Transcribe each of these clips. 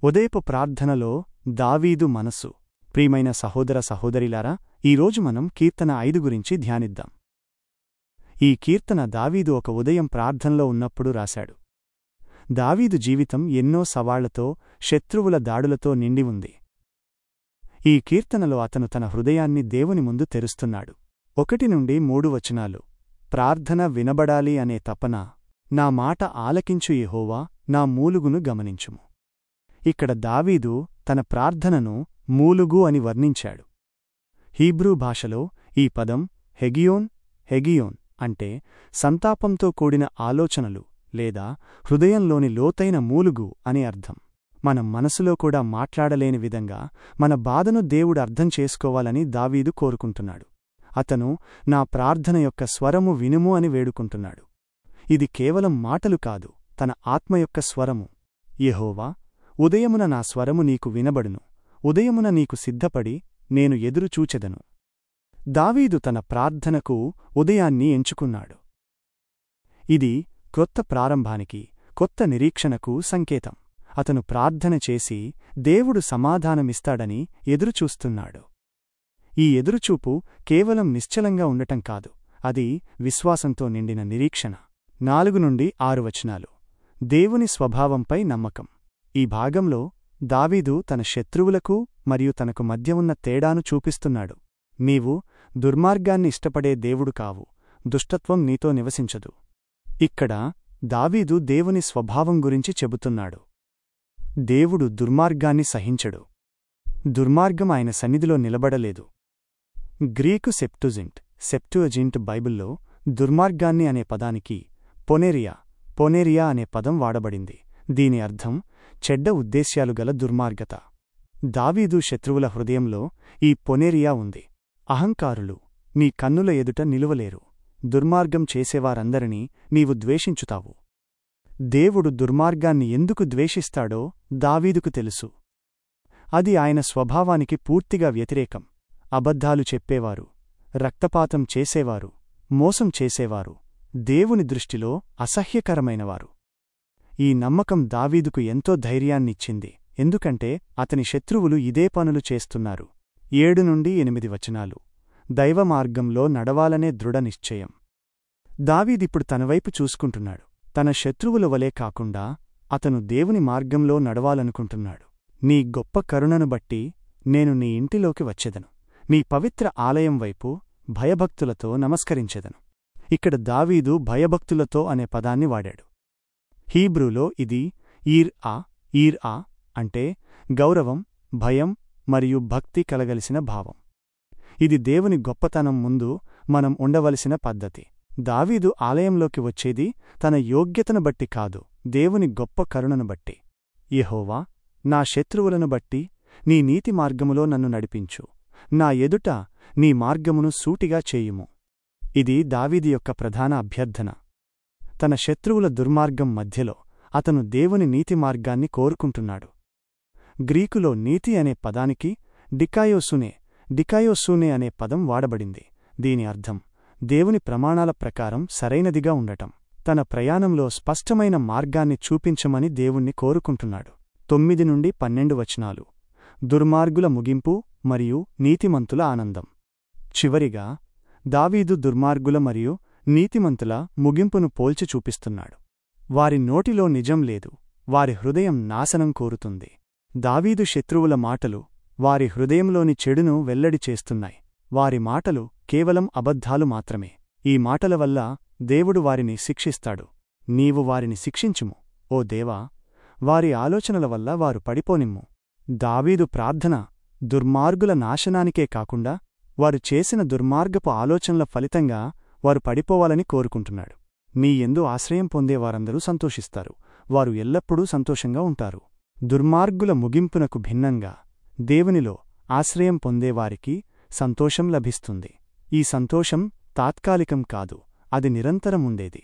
ఉదయపు ప్రార్థనలో దావీదు మనసు. ప్రియమైన సహోదర సహోదరిలారా, ఈరోజు మనం కీర్తన 5 గురించి ధ్యానిద్దాం. ఈ కీర్తన దావీదు ఒక ఉదయం ప్రార్థనలో ఉన్నప్పుడు రాశాడు. దావీదు జీవితం ఎన్నో సవాళ్లతో, శత్రువుల దాడులతో నిండి ఉంది. ఈ కీర్తనలో అతను తన హృదయాన్ని దేవుని ముందు తెరుస్తున్నాడు. 1-3 వచనాలు. ప్రార్థన వినబడాలి అనే తపన. నా మాట ఆలకించు యెహోవా, నా మూలుగును గమనించుము. ఇక్కడ దావీదు తన ప్రార్థనను మూలుగు అని వర్ణించాడు. హీబ్రూ భాషలో ఈ పదం హెగియోన్ అంటే సంతాపంతో కూడిన ఆలోచనలు లేదా హృదయంలోని లోతైన మూలుగు అని అర్థం. మనం మనసులో కూడా మాట్లాడలేని విధంగా మన బాధను దేవుడు అర్థం చేసుకోవాలని దావీదు కోరుకుంటున్నాడు. అతను నా ప్రార్థన యొక్క స్వరము వినుము అని వేడుకుంటున్నాడు. ఇది కేవలం మాటలు కాదు, తన ఆత్మ యొక్క స్వరము. యెహోవా, ఉదయమున నా స్వరము నీకు వినబడును, ఉదయమున నీకు సిద్ధపడి నేను ఎదురుచూచెదను. దావీదు తన ప్రార్థనకు ఉదయాన్ని ఎంచుకున్నాడు. ఇది క్రొత్త ప్రారంభానికి, కొత్త నిరీక్షణకు సంకేతం. అతను ప్రార్థన చేసి దేవుడు సమాధానమిస్తాడని ఎదురుచూస్తున్నాడు. ఈ ఎదురుచూపు కేవలం నిశ్చలంగా ఉండటం కాదు, అది విశ్వాసంతో నిండిన నిరీక్షణ. 4-6 వచనాలు. దేవుని స్వభావంపై నమ్మకం. ఈ భాగంలో దావీదు తన శత్రువులకు మరియు తనకు మధ్య ఉన్న తేడాను చూపిస్తున్నాడు. నీవు దుర్మార్గాన్ని ఇష్టపడే దేవుడు కావు, దుష్టత్వం నీతో నివసించదు. ఇక్కడ దావీదు దేవుని స్వభావం గురించి చెబుతున్నాడు. దేవుడు దుర్మార్గాన్ని సహించడు. దుర్మార్గం ఆయన సన్నిధిలో నిలబడలేదు. గ్రీకు సెప్టుఅజింట్ బైబిల్లో దుర్మార్గాన్ని అనే పదానికి పొనేరియా అనే పదం వాడబడింది. దీని అర్థం చెడ్డ ఉద్దేశ్యాలు గల దుర్మార్గత. దావీదు శత్రువుల హృదయంలో ఈ పొనేరియా ఉంది. అహంకారులు నీ కన్నుల ఎదుట నిలువలేరు. దుర్మార్గం చేసేవారందరినీ నీవు ద్వేషించుతావు. దేవుడు దుర్మార్గాన్ని ఎందుకు ద్వేషిస్తాడో దావీదుకు తెలుసు. అది ఆయన స్వభావానికి పూర్తిగా వ్యతిరేకం. అబద్ధాలు చెప్పేవారు, రక్తపాతం చేసేవారు, మోసం చేసేవారు దేవుని దృష్టిలో అసహ్యకరమైనవారు. ఈ నమ్మకం దావీదుకు ఎంతో ధైర్యాన్నిచ్చింది, ఎందుకంటే అతని శత్రువులు ఇదే పనులు చేస్తున్నారు. 7-8 వచనాలు. దైవమార్గంలో నడవాలనే దృఢ నిశ్చయం. దావీదిప్పుడు తనవైపు చూసుకుంటున్నాడు. తన శత్రువుల వలే కాకుండా అతను దేవుని మార్గంలో నడవాలనుకుంటున్నాడు. నీ గొప్ప కరుణను బట్టి నేను నీ ఇంటిలోకి వచ్చెదను, నీ పవిత్ర ఆలయం వైపు భయభక్తులతో నమస్కరించెదను. ఇక్కడ దావీదు భయభక్తులతో అనే పదాన్ని వాడాడు. హీబ్రూలో ఇది ఈర్ఆ అంటే గౌరవం, భయం మరియు భక్తి కలగలిసిన భావం. ఇది దేవుని గొప్పతనం ముందు మనం ఉండవలసిన పద్ధతి. దావీదు ఆలయంలోకి వచ్చేది తన యోగ్యతను బట్టి కాదు, దేవుని గొప్ప కరుణను బట్టి. యెహోవా, నా శత్రువులను బట్టి నీ నీతి మార్గములో నన్ను నడిపించు, నా ఎదుట నీ మార్గమును సూటిగా చేయుము. ఇది దావీదు యొక్క ప్రధాన అభ్యర్థన. తన శత్రువుల దుర్మార్గం మధ్యలో అతను దేవుని నీతి మార్గాన్ని కోరుకుంటున్నాడు. గ్రీకులో నీతి అనే పదానికి డికాయోసూనే అనే పదం వాడబడింది. దీని అర్థం దేవుని ప్రమాణాల ప్రకారం సరైనదిగా ఉండటం. తన ప్రయాణంలో స్పష్టమైన మార్గాన్ని చూపించమని దేవుణ్ణి కోరుకుంటున్నాడు. 9-12 వచనాలు. దుర్మార్గుల ముగింపు మరియు నీతిమంతుల ఆనందం. చివరిగా దావీదు దుర్మార్గుల మరియు నీతిమంతుల ముగింపును పోల్చి చూపిస్తున్నాడు. వారి నోటిలో నిజం లేదు, వారి హృదయం నాశనం కోరుతుంది. దావీదు శత్రువుల మాటలు వారి హృదయంలోని చెడును వెల్లడి చేస్తున్నాయి. వారి మాటలు కేవలం అబద్ధాలు మాత్రమే. ఈ మాటల వల్ల దేవుడు వారిని శిక్షిస్తాడు. నీవు వారిని శిక్షించుము, ఓ దేవా, వారి ఆలోచనల వల్ల వారు పడిపోనిమ్ము. దావీదు ప్రార్థన దుర్మార్గుల నాశనానికే కాకుండా వారు చేసిన దుర్మార్గపు ఆలోచనల ఫలితంగా వారు పడిపోవాలని కోరుకుంటున్నాడు. నీ యందు ఆశ్రయం పొందేవారందరూ సంతోషిస్తారు, వారు ఎల్లప్పుడూ సంతోషంగా ఉంటారు. దుర్మార్గుల ముగింపునకు భిన్నంగా దేవునిలో ఆశ్రయం పొందేవారికి సంతోషం లభిస్తుంది. ఈ సంతోషం తాత్కాలికం కాదు, అది నిరంతరముండేది.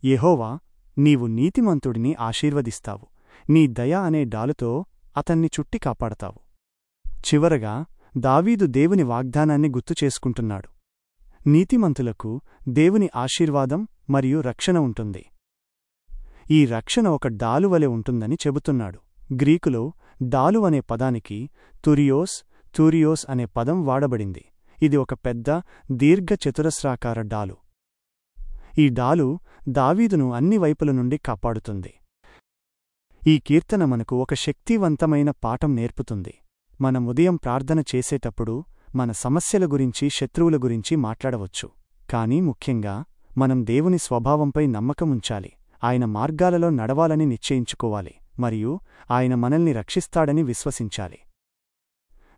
యెహోవా, నీవు నీతిమంతుడిని ఆశీర్వదిస్తావు, నీ దయ అనే డాలుతో అతన్ని చుట్టి కాపాడతావు. చివరగా దావీదు దేవుని వాగ్దానాన్ని గుర్తుచేసుకుంటున్నాడు. నీతిమంతులకు దేవుని ఆశీర్వాదం మరియు రక్షణ ఉంటుంది. ఈ రక్షణ ఒక డాలువలె ఉంటుందని చెబుతున్నాడు. గ్రీకులో డాలు అనే పదానికి తూరియోస్ అనే పదం వాడబడింది. ఇది ఒక పెద్ద దీర్ఘ చతురస్రాకార డాలు. ఈ డాలు దావీదును అన్ని వైపుల నుండి కాపాడుతుంది. ఈ కీర్తన మనకు ఒక శక్తివంతమైన పాఠం నేర్పుతుంది. మనం ఉదయం ప్రార్థన చేసేటప్పుడు మన సమస్యల గురించి, శత్రువుల గురించి మాట్లాడవచ్చు. కానీ ముఖ్యంగా మనం దేవుని స్వభావంపై నమ్మకముంచాలి, ఆయన మార్గాలలో నడవాలని నిశ్చయించుకోవాలి మరియు ఆయన మనల్ని రక్షిస్తాడని విశ్వసించాలి.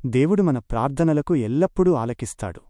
దేవుడు మన ప్రార్థనలకు ఎల్లప్పుడూ ఆలకిస్తాడు.